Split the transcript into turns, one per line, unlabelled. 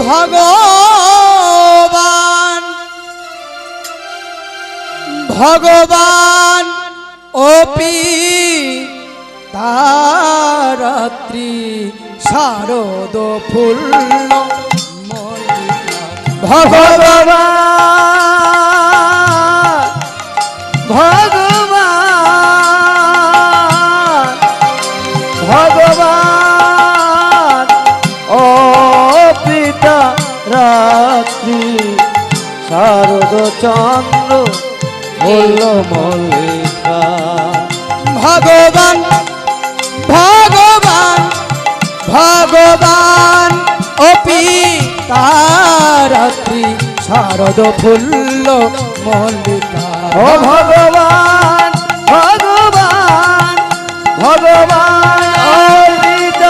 ভগবান ভগবান ওপি তারাত্রি শারদ ফুল
ভগবান ভগবান ভগবান ও পিতা রাত্রি শারদ চন্দ্র বলল মল্লিকা
ভগবান ভগবান ভগবান ওপি তারাত্রি শারদ ফুল মল্লিকা
ও ভগবান